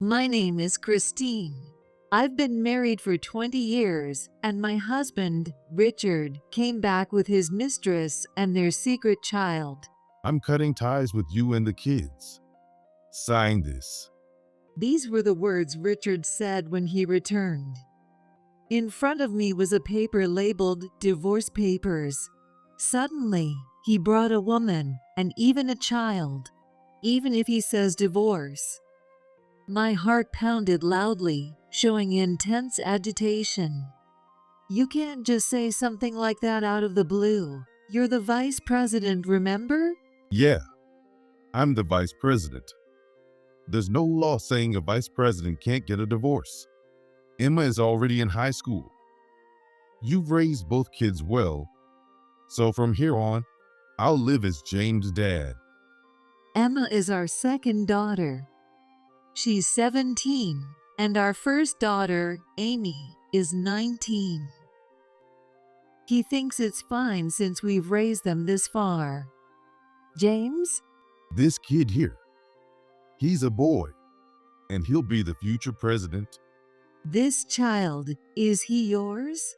My name is Christine. I've been married for 20 years, and my husband, Richard, came back with his mistress and their secret child. I'm cutting ties with you and the kids. Sign this. These were the words Richard said when he returned. In front of me was a paper labeled divorce papers. Suddenly, he brought a woman and even a child, even if he says divorce. My heart pounded loudly, showing intense agitation. You can't just say something like that out of the blue. You're the vice president, remember? Yeah, I'm the vice president. There's no law saying a vice president can't get a divorce. Emma is already in high school. You've raised both kids well, so from here on, I'll live as James' dad. Emma is our second daughter. She's 17, and our first daughter, Amy, is 19. He thinks it's fine since we've raised them this far. James? This kid here, he's a boy, and he'll be the future president. This child, is he yours?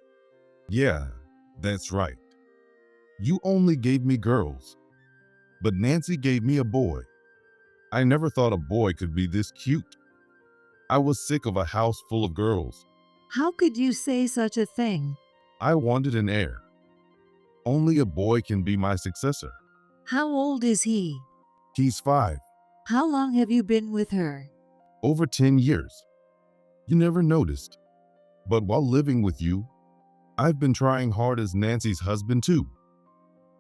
Yeah, that's right. You only gave me girls, but Nancy gave me a boy. I never thought a boy could be this cute. I was sick of a house full of girls. How could you say such a thing? I wanted an heir. Only a boy can be my successor. How old is he? He's 5. How long have you been with her? Over 10 years. You never noticed. But while living with you, I've been trying hard as Nancy's husband too.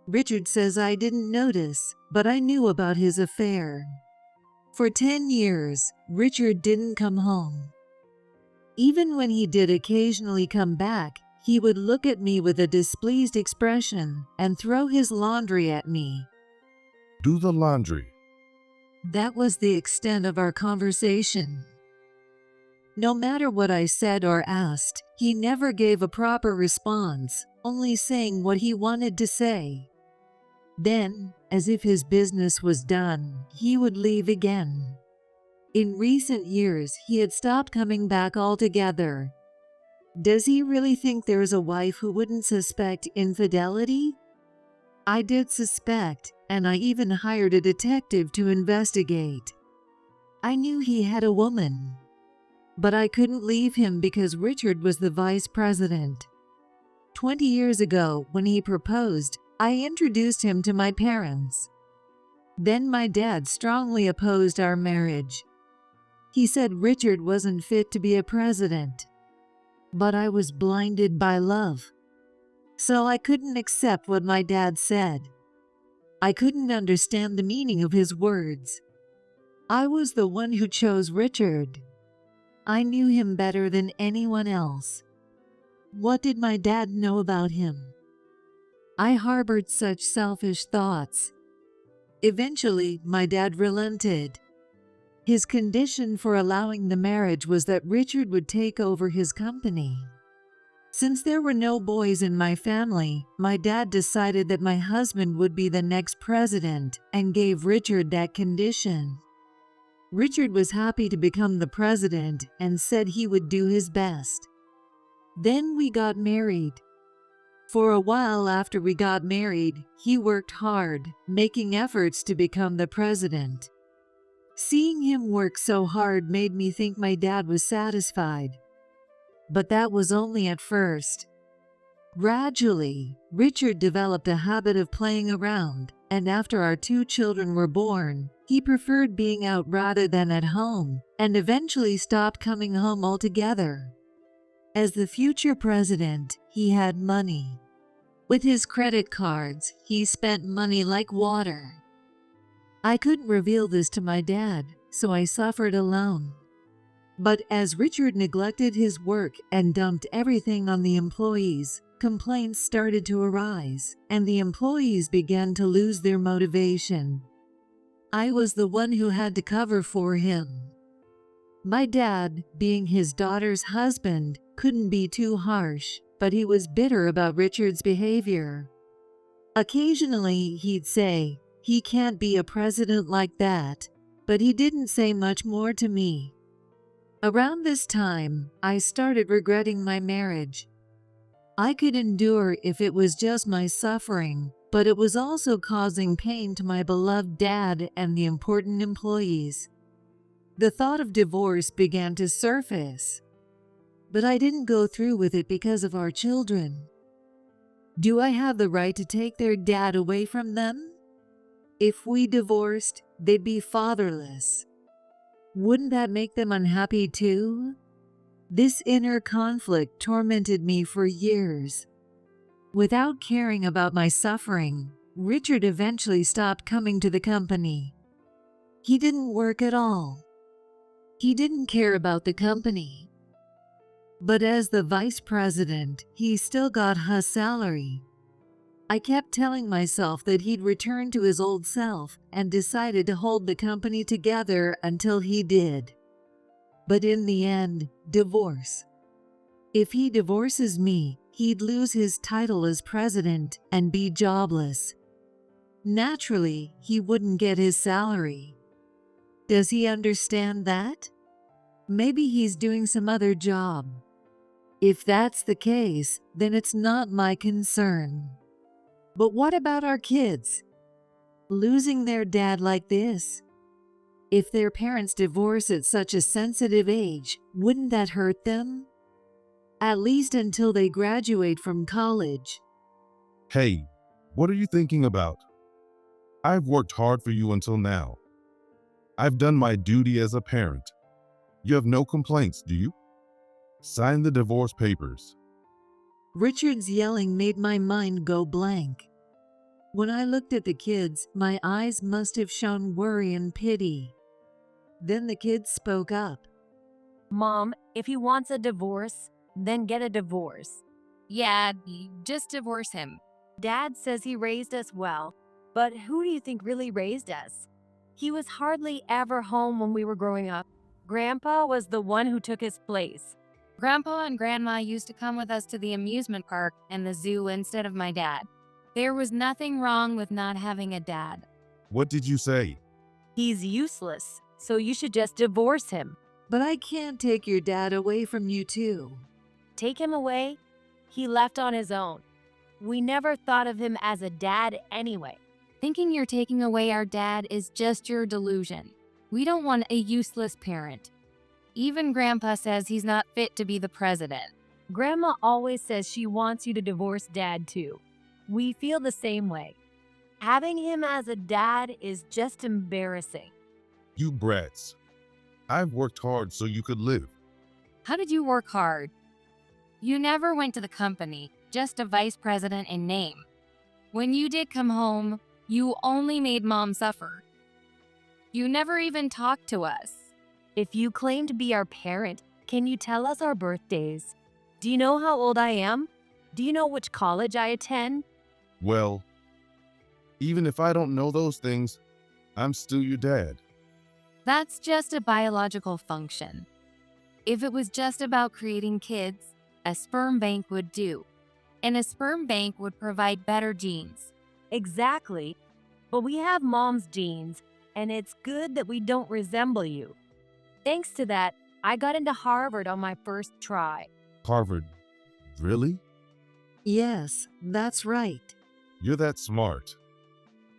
Richard says I didn't notice, but I knew about his affair. For 10 years, Richard didn't come home. Even when he did occasionally come back, he would look at me with a displeased expression and throw his laundry at me. Do the laundry. That was the extent of our conversation. No matter what I said or asked, he never gave a proper response, only saying what he wanted to say. Then, as if his business was done, he would leave again. In recent years, he had stopped coming back altogether. Does he really think there's a wife who wouldn't suspect infidelity? I did suspect, and I even hired a detective to investigate. I knew he had a woman, but I couldn't leave him because Richard was the vice president. 20 years ago, when he proposed, I introduced him to my parents. Then my dad strongly opposed our marriage. He said Richard wasn't fit to be a president. But I was blinded by love. So I couldn't accept what my dad said. I couldn't understand the meaning of his words. I was the one who chose Richard. I knew him better than anyone else. What did my dad know about him? I harbored such selfish thoughts. Eventually, my dad relented. His condition for allowing the marriage was that Richard would take over his company. Since there were no boys in my family, my dad decided that my husband would be the next president and gave Richard that condition. Richard was happy to become the president and said he would do his best. Then we got married. For a while after we got married, he worked hard, making efforts to become the president. Seeing him work so hard made me think my dad was satisfied. But that was only at first. Gradually, Richard developed a habit of playing around, and after our 2 children were born, he preferred being out rather than at home, and eventually stopped coming home altogether. As the future president, he had money. With his credit cards, he spent money like water. I couldn't reveal this to my dad, so I suffered alone. But as Richard neglected his work and dumped everything on the employees, complaints started to arise, and the employees began to lose their motivation. I was the one who had to cover for him. My dad, being his daughter's husband, couldn't be too harsh, but he was bitter about Richard's behavior. Occasionally, he'd say, "He can't be a president like that," but he didn't say much more to me. Around this time, I started regretting my marriage. I could endure if it was just my suffering, but it was also causing pain to my beloved dad and the important employees. The thought of divorce began to surface, but I didn't go through with it because of our children. Do I have the right to take their dad away from them? If we divorced, they'd be fatherless. Wouldn't that make them unhappy too? This inner conflict tormented me for years. Without caring about my suffering, Richard eventually stopped coming to the company. He didn't work at all. He didn't care about the company. But as the vice president, he still got his salary. I kept telling myself that he'd return to his old self and decided to hold the company together until he did. But in the end, divorce. If he divorces me, he'd lose his title as president and be jobless. Naturally, he wouldn't get his salary. Does he understand that? Maybe he's doing some other job. If that's the case, then it's not my concern. But what about our kids? Losing their dad like this? If their parents divorce at such a sensitive age, wouldn't that hurt them? At least until they graduate from college. Hey, what are you thinking about? I've worked hard for you until now. I've done my duty as a parent. You have no complaints, do you? Sign the divorce papers. Richard's yelling made my mind go blank. When I looked at the kids, my eyes must have shown worry and pity. Then the kids spoke up. Mom, if he wants a divorce, then get a divorce. Yeah, just divorce him. Dad says he raised us well, but who do you think really raised us? He was hardly ever home when we were growing up. Grandpa was the one who took his place. Grandpa and Grandma used to come with us to the amusement park and the zoo instead of my dad. There was nothing wrong with not having a dad. What did you say? He's useless, so you should just divorce him. But I can't take your dad away from you too. Take him away? He left on his own. We never thought of him as a dad anyway. Thinking you're taking away our dad is just your delusion. We don't want a useless parent. Even Grandpa says he's not fit to be the president. Grandma always says she wants you to divorce Dad too. We feel the same way. Having him as a dad is just embarrassing. You brats. I've worked hard so you could live. How did you work hard? You never went to the company, just a vice president in name. When you did come home, you only made Mom suffer. You never even talked to us. If you claim to be our parent, can you tell us our birthdays? Do you know how old I am? Do you know which college I attend? Well, even if I don't know those things, I'm still your dad. That's just a biological function. If it was just about creating kids, a sperm bank would do. And a sperm bank would provide better genes. Exactly. But we have Mom's genes, and it's good that we don't resemble you. Thanks to that, I got into Harvard on my first try. Harvard? Really? Yes, that's right. You're that smart.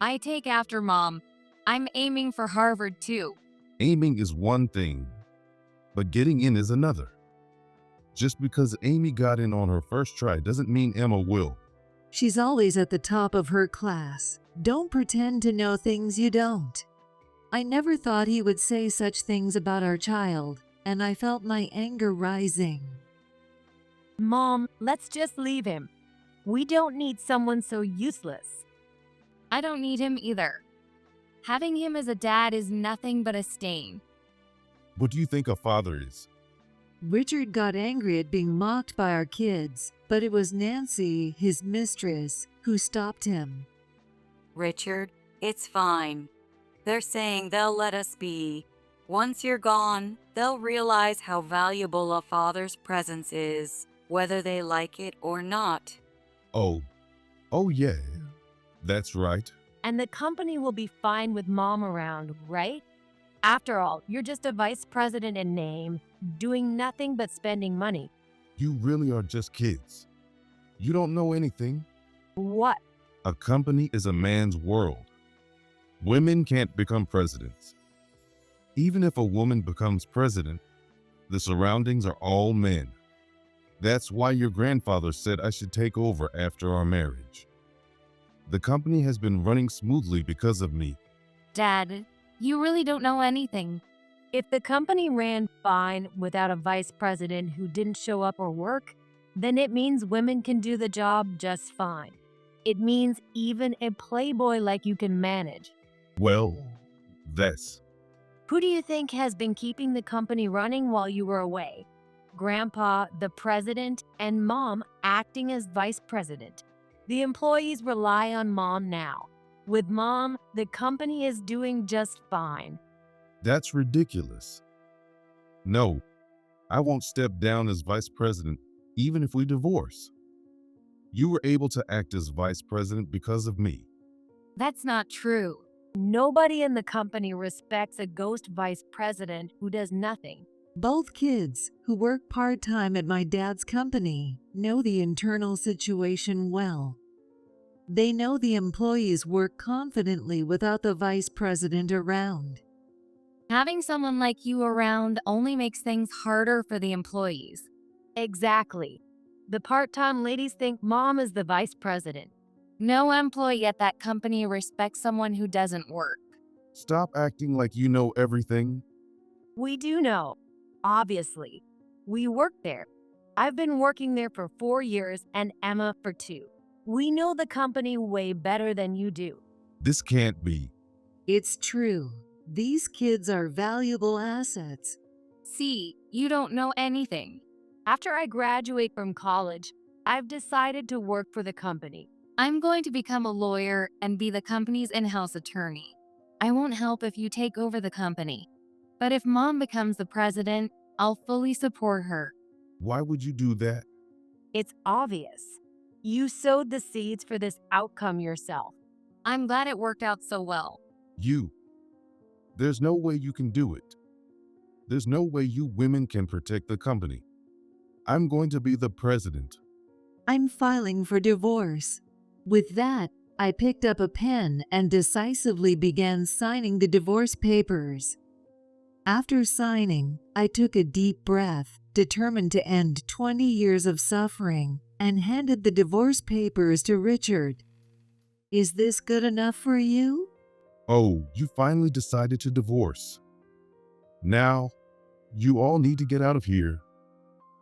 I take after Mom. I'm aiming for Harvard too. Aiming is one thing, but getting in is another. Just because Amy got in on her first try doesn't mean Emma will. She's always at the top of her class. Don't pretend to know things you don't. I never thought he would say such things about our child, and I felt my anger rising. Mom, let's just leave him. We don't need someone so useless. I don't need him either. Having him as a dad is nothing but a stain. What do you think a father is? Richard got angry at being mocked by our kids, but it was Nancy, his mistress, who stopped him. Richard, it's fine. They're saying they'll let us be. Once you're gone, they'll realize how valuable a father's presence is, whether they like it or not. Oh yeah, that's right. And the company will be fine with Mom around, right? After all, you're just a vice president in name, doing nothing but spending money. You really are just kids. You don't know anything. What? A company is a man's world. Women can't become presidents. Even if a woman becomes president, the surroundings are all men. That's why your grandfather said I should take over after our marriage. The company has been running smoothly because of me. Dad, you really don't know anything. If the company ran fine without a vice president who didn't show up or work, then it means women can do the job just fine. It means even a playboy like you can manage. Well, that's... Who do you think has been keeping the company running while you were away? Grandpa, the president, and Mom acting as vice president. The employees rely on Mom now. With Mom, the company is doing just fine. That's ridiculous. No, I won't step down as vice president, even if we divorce. You were able to act as vice president because of me. That's not true. Nobody in the company respects a ghost vice president who does nothing. Both kids, who work part-time at my dad's company, know the internal situation well. They know the employees work confidently without the vice president around. Having someone like you around only makes things harder for the employees. Exactly. The part-time ladies think Mom is the vice president. No employee at that company respects someone who doesn't work. Stop acting like you know everything. We do know. Obviously. We work there. I've been working there for 4 years and Emma for 2. We know the company way better than you do. This can't be. It's true. These kids are valuable assets. See, you don't know anything. After I graduate from college, I've decided to work for the company. I'm going to become a lawyer and be the company's in-house attorney. I won't help if you take over the company. But if Mom becomes the president, I'll fully support her. Why would you do that? It's obvious. You sowed the seeds for this outcome yourself. I'm glad it worked out so well. There's no way you can do it. There's no way you women can protect the company. I'm going to be the president. I'm filing for divorce. With that, I picked up a pen and decisively began signing the divorce papers. After signing, I took a deep breath, determined to end 20 years of suffering, and handed the divorce papers to Richard. Is this good enough for you? Oh, you finally decided to divorce. Now, you all need to get out of here.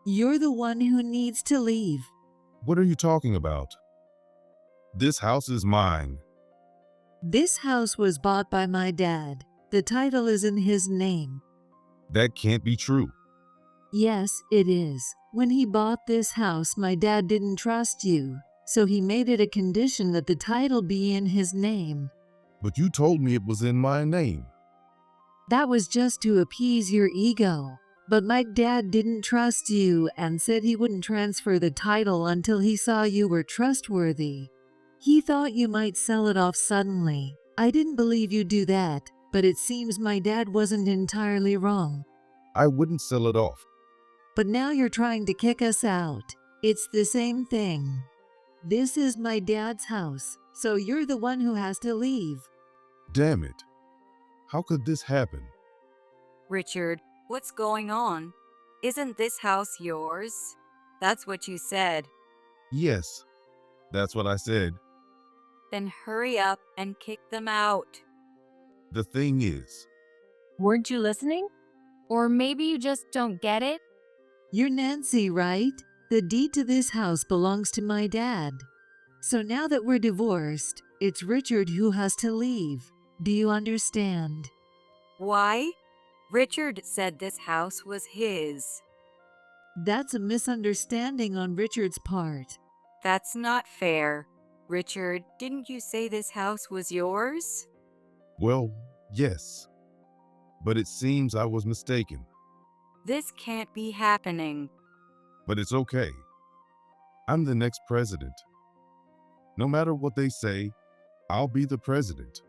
You're the one who needs to leave. What are you talking about? This house is mine. This house was bought by my dad. The title is in his name. That can't be true. Yes, it is. When he bought this house, my dad didn't trust you, so he made it a condition that the title be in his name. But you told me it was in my name. That was just to appease your ego. But my dad didn't trust you and said he wouldn't transfer the title until he saw you were trustworthy. He thought you might sell it off suddenly. I didn't believe you'd do that, but it seems my dad wasn't entirely wrong. I wouldn't sell it off. But now you're trying to kick us out. It's the same thing. This is my dad's house, so you're the one who has to leave. Damn it. How could this happen? Richard, what's going on? Isn't this house yours? That's what you said. Yes, that's what I said. Then hurry up and kick them out. The thing is, Weren't you listening? Or maybe you just don't get it? You're Nancy, right? The deed to this house belongs to my dad. So now that we're divorced, it's Richard who has to leave. Do you understand? Why? Richard said this house was his. That's a misunderstanding on Richard's part. That's not fair. Richard, didn't you say this house was yours? well, yes. But it seems I was mistaken. This can't be happening. But it's okay. I'm the next president. No matter what they say, I'll be the president.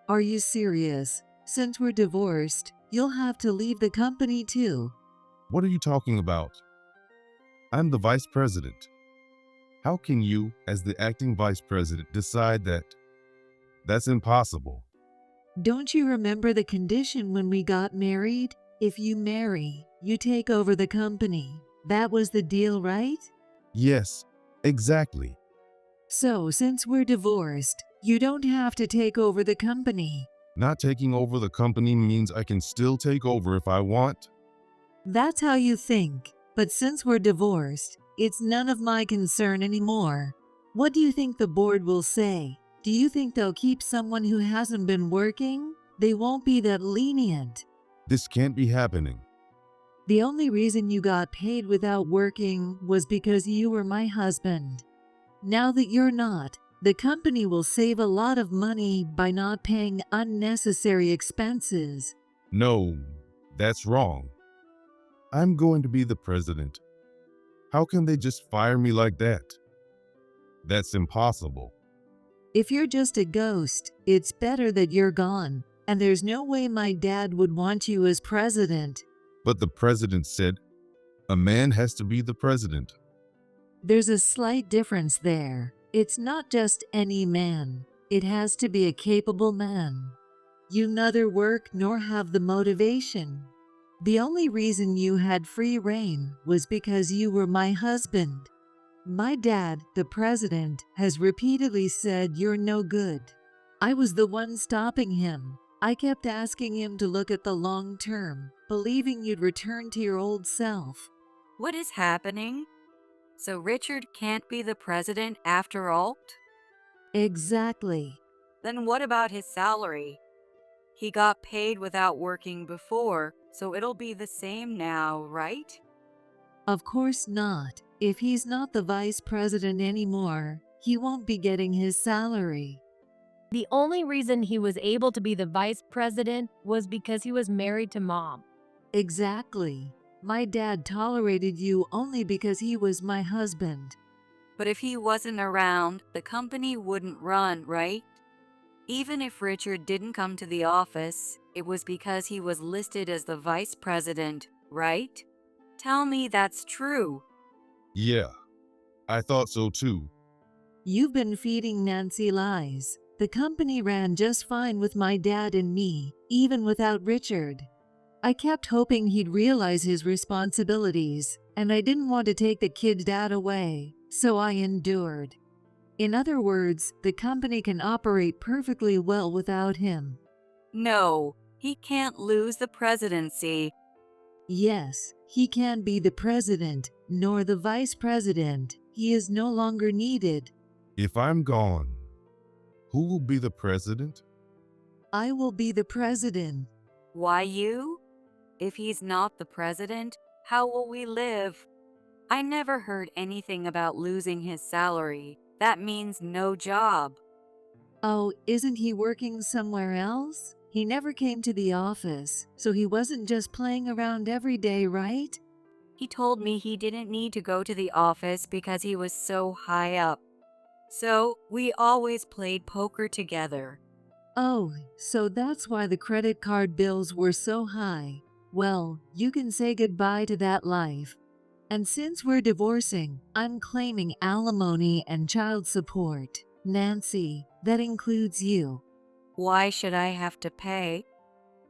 Are you serious? Since we're divorced, you'll have to leave the company too. What are you talking about? I'm the vice president. How can you, as the acting vice president, decide that? That's impossible. Don't you remember the condition when we got married? If you marry, you take over the company. That was the deal, right? Yes, exactly. So, since we're divorced, you don't have to take over the company. Not taking over the company means I can still take over if I want. That's how you think. But since we're divorced, it's none of my concern anymore. What do you think the board will say? Do you think they'll keep someone who hasn't been working? They won't be that lenient. This can't be happening. The only reason you got paid without working was because you were my husband. Now that you're not, the company will save a lot of money by not paying unnecessary expenses. No, that's wrong. I'm going to be the president. How can they just fire me like that? That's impossible. If you're just a ghost, it's better that you're gone. And there's no way my dad would want you as president. But the president said, a man has to be the president. There's a slight difference there. It's not just any man. It has to be a capable man. You neither work nor have the motivation. The only reason you had free reign was because you were my husband. My dad, the president, has repeatedly said you're no good. I was the one stopping him. I kept asking him to look at the long term, believing you'd return to your old self. What is happening? So Richard can't be the president after all? Exactly. Then what about his salary? He got paid without working before, so it'll be the same now, right? Of course not. If he's not the vice president anymore, he won't be getting his salary. The only reason he was able to be the vice president was because he was married to Mom. Exactly. My dad tolerated you only because he was my husband. But if he wasn't around, the company wouldn't run, right? Even if Richard didn't come to the office, it was because he was listed as the vice president, right? Tell me that's true. Yeah, I thought so too. You've been feeding Nancy lies. The company ran just fine with my dad and me, even without Richard. I kept hoping he'd realize his responsibilities, and I didn't want to take the kid's dad away, so I endured. In other words, the company can operate perfectly well without him. No, he can't lose the presidency. Yes, he can't be the president, nor the vice president. He is no longer needed. If I'm gone, who will be the president? I will be the president. Why you? If he's not the president, how will we live? I never heard anything about losing his salary. That means no job. Oh, isn't he working somewhere else? He never came to the office, so he wasn't just playing around every day, right? He told me he didn't need to go to the office because he was so high up. So we always played poker together. Oh, so that's why the credit card bills were so high. Well, you can say goodbye to that life. And since we're divorcing, I'm claiming alimony and child support. Nancy, that includes you. Why should I have to pay?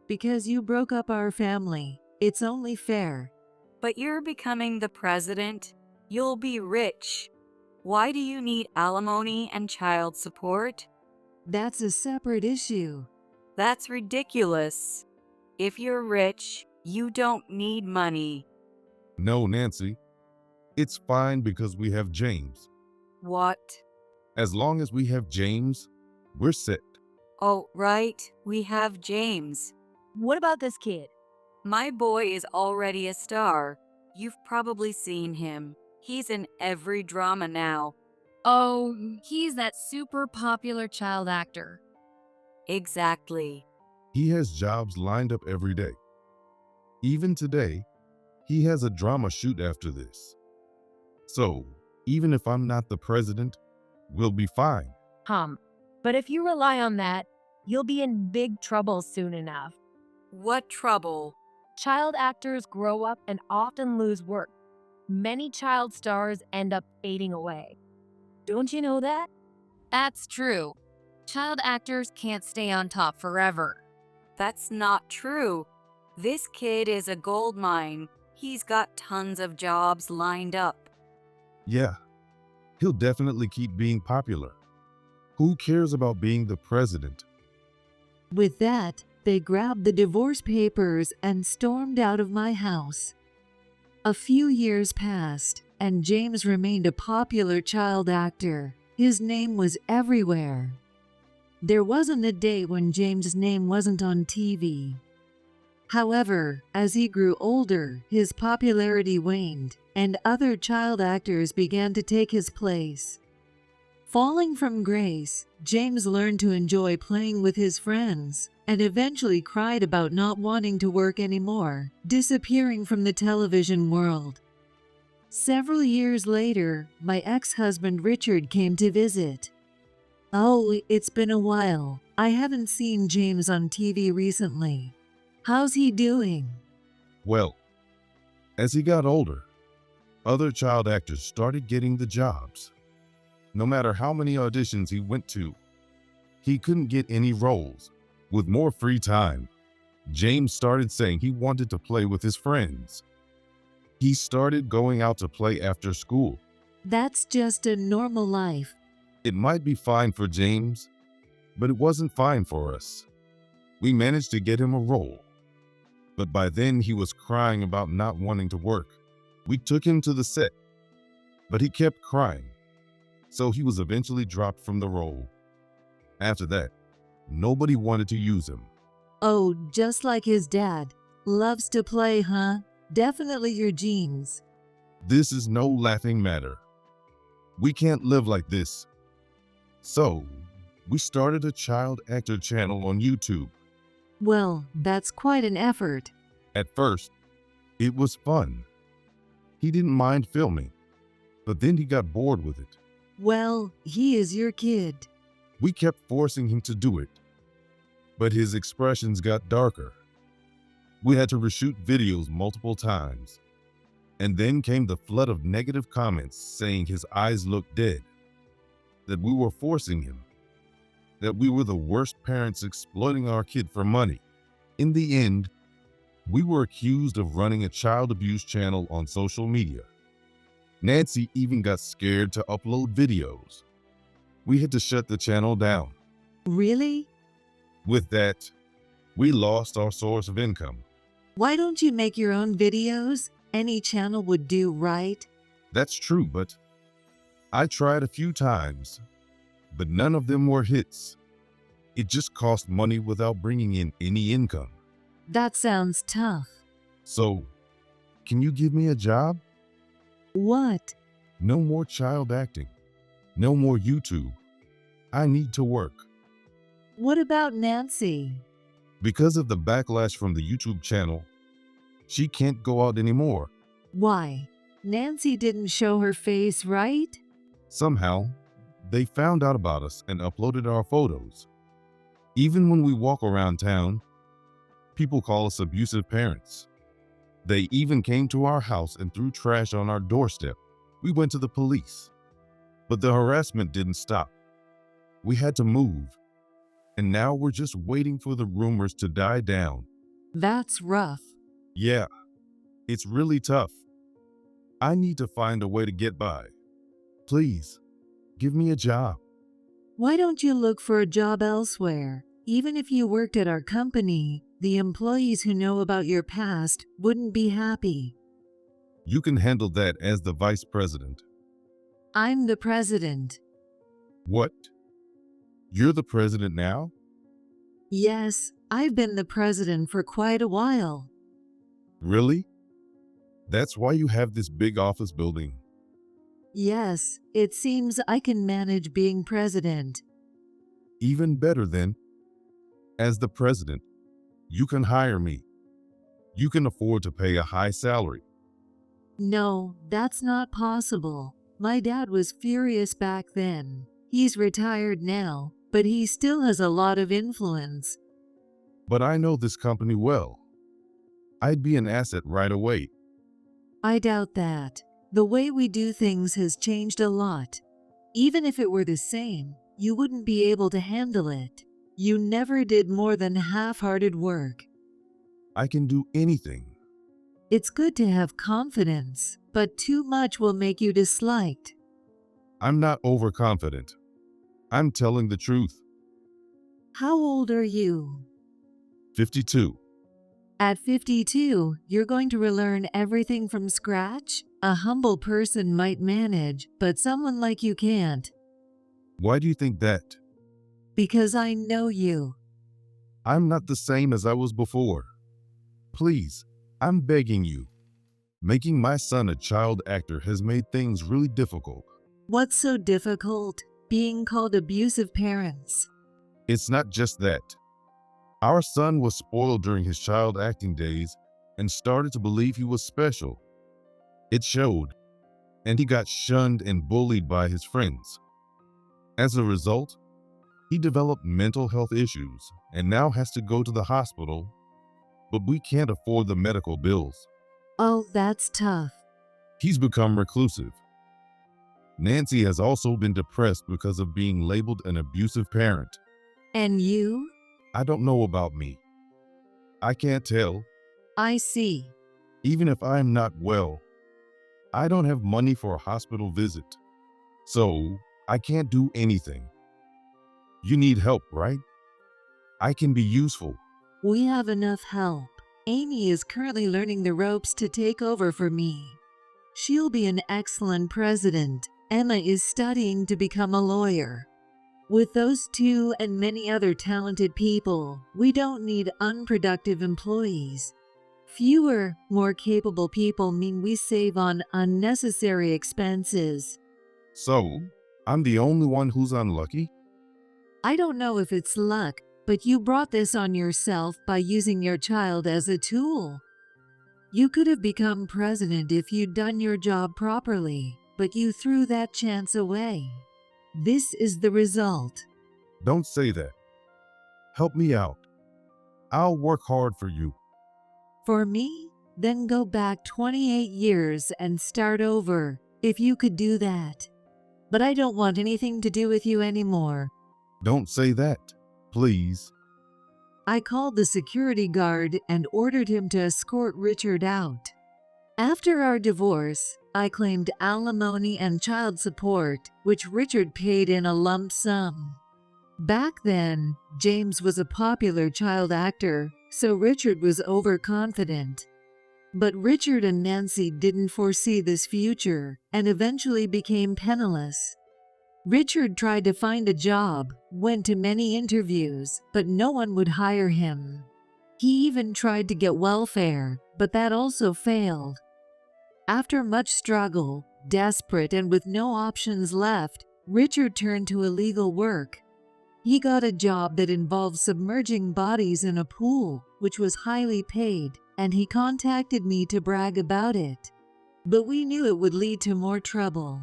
Because you broke up our family. It's only fair. But you're becoming the president. You'll be rich. Why do you need alimony and child support? That's a separate issue. That's ridiculous. If you're rich, you don't need money. No, Nancy. It's fine because we have James. What? As long as we have James, we're set. Oh, right. We have James. What about this kid? My boy is already a star. You've probably seen him. He's in every drama now. Oh, he's that super popular child actor. Exactly. He has jobs lined up every day. Even today, he has a drama shoot after this. So, even if I'm not the president, we'll be fine. But if you rely on that, you'll be in big trouble soon enough. What trouble? Child actors grow up and often lose work. Many child stars end up fading away. Don't you know that? That's true. Child actors can't stay on top forever. That's not true. This kid is a gold mine. He's got tons of jobs lined up. Yeah, he'll definitely keep being popular. Who cares about being the president? With that, they grabbed the divorce papers and stormed out of my house. A few years passed, and James remained a popular child actor. His name was everywhere. There wasn't a day when James' name wasn't on TV. However, as he grew older, his popularity waned, and other child actors began to take his place. Falling from grace, James learned to enjoy playing with his friends, and eventually cried about not wanting to work anymore, disappearing from the television world. Several years later, my ex-husband Richard came to visit. "Oh, it's been a while. I haven't seen James on TV recently. How's he doing?" Well, as he got older, other child actors started getting the jobs. No matter how many auditions he went to, he couldn't get any roles. With more free time, James started saying he wanted to play with his friends. He started going out to play after school. That's just a normal life. It might be fine for James, but it wasn't fine for us. We managed to get him a role, but by then he was crying about not wanting to work. We took him to the set, but he kept crying, so he was eventually dropped from the role. After that, nobody wanted to use him. Oh, just like his dad. Loves to play, huh? Definitely your genes. This is no laughing matter. We can't live like this. So, we started a child actor channel on YouTube. Well, that's quite an effort. At first, it was fun. He didn't mind filming, but then he got bored with it. Well, he is your kid. We kept forcing him to do it, but his expressions got darker. We had to reshoot videos multiple times. And then came the flood of negative comments saying his eyes looked dead, that we were forcing him, that we were the worst parents exploiting our kid for money. In the end, we were accused of running a child abuse channel on social media. Nancy even got scared to upload videos. We had to shut the channel down. Really? With that, we lost our source of income. Why don't you make your own videos? Any channel would do, right? That's true, but I tried a few times, but none of them were hits. It just cost money without bringing in any income. That sounds tough. So, can you give me a job? What? No more child acting. No more YouTube. I need to work. What about Nancy? Because of the backlash from the YouTube channel, she can't go out anymore. Why? Nancy didn't show her face, right? Somehow, they found out about us and uploaded our photos. Even when we walk around town, people call us abusive parents. They even came to our house and threw trash on our doorstep. We went to the police, but the harassment didn't stop. We had to move, and now we're just waiting for the rumors to die down. That's rough. Yeah, it's really tough. I need to find a way to get by. Please, give me a job. Why don't you look for a job elsewhere? Even if you worked at our company, the employees who know about your past wouldn't be happy. You can handle that as the vice president. I'm the president. What? You're the president now? Yes, I've been the president for quite a while. Really? That's why you have this big office building. Yes, it seems I can manage being president. Even better then. As the president, you can hire me. You can afford to pay a high salary. No, that's not possible. My dad was furious back then. He's retired now. but he still has a lot of influence. But I know this company well. I'd be an asset right away. I doubt that. The way we do things has changed a lot. Even if it were the same, you wouldn't be able to handle it. You never did more than half-hearted work. I can do anything. It's good to have confidence, but too much will make you disliked. I'm not overconfident. I'm telling the truth. How old are you? 52. At 52, you're going to relearn everything from scratch? A humble person might manage, but someone like you can't. Why do you think that? Because I know you. I'm not the same as I was before. Please, I'm begging you. Making my son a child actor has made things really difficult. What's so difficult? Being called abusive parents. It's not just that. Our son was spoiled during his child acting days and started to believe he was special. It showed, and he got shunned and bullied by his friends. As a result, he developed mental health issues and now has to go to the hospital, but we can't afford the medical bills. Oh, that's tough. He's become reclusive. Nancy has also been depressed because of being labeled an abusive parent. And you? I don't know about me. I can't tell. I see. Even if I'm not well, I don't have money for a hospital visit. So, I can't do anything. You need help, right? I can be useful. We have enough help. Amy is currently learning the ropes to take over for me. She'll be an excellent president. Emma is studying to become a lawyer. With those two and many other talented people, we don't need unproductive employees. Fewer, more capable people mean we save on unnecessary expenses. So, I'm the only one who's unlucky? I don't know if it's luck, but you brought this on yourself by using your child as a tool. You could have become president if you'd done your job properly, but you threw that chance away. This is the result. Don't say that. Help me out. I'll work hard for you. For me? Then go back 28 years and start over, if you could do that. But I don't want anything to do with you anymore. Don't say that, please. I called the security guard and ordered him to escort Richard out. After our divorce, I claimed alimony and child support, which Richard paid in a lump sum. Back then, James was a popular child actor, so Richard was overconfident. But Richard and Nancy didn't foresee this future and eventually became penniless. Richard tried to find a job, went to many interviews, but no one would hire him. He even tried to get welfare, but that also failed. After much struggle, desperate and with no options left, Richard turned to illegal work. He got a job that involved submerging bodies in a pool, which was highly paid, and he contacted me to brag about it. But we knew it would lead to more trouble.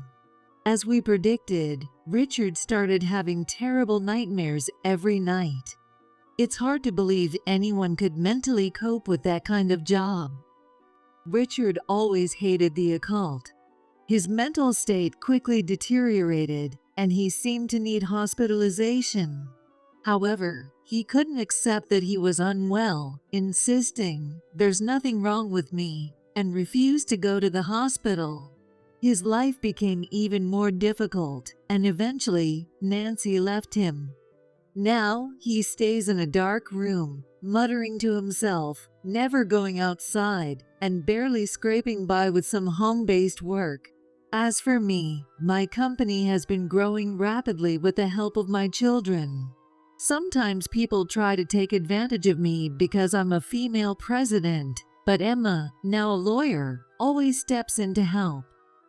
As we predicted, Richard started having terrible nightmares every night. It's hard to believe anyone could mentally cope with that kind of job. Richard always hated the occult. His mental state quickly deteriorated, and he seemed to need hospitalization. However, he couldn't accept that he was unwell, insisting, "There's nothing wrong with me," and refused to go to the hospital. His life became even more difficult, and eventually, Nancy left him. Now, he stays in a dark room, muttering to himself, never going outside, and barely scraping by with some home-based work. As for me, my company has been growing rapidly with the help of my children. Sometimes people try to take advantage of me because I'm a female president, but Emma, now a lawyer, always steps in to help.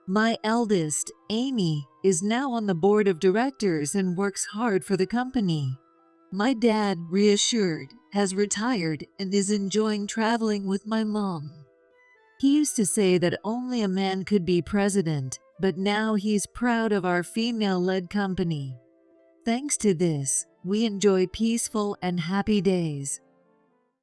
My eldest, Amy, is now on the board of directors and works hard for the company. My dad, reassured, has retired and is enjoying traveling with my mom. He used to say that only a man could be president, but now he's proud of our female-led company. Thanks to this, we enjoy peaceful and happy days.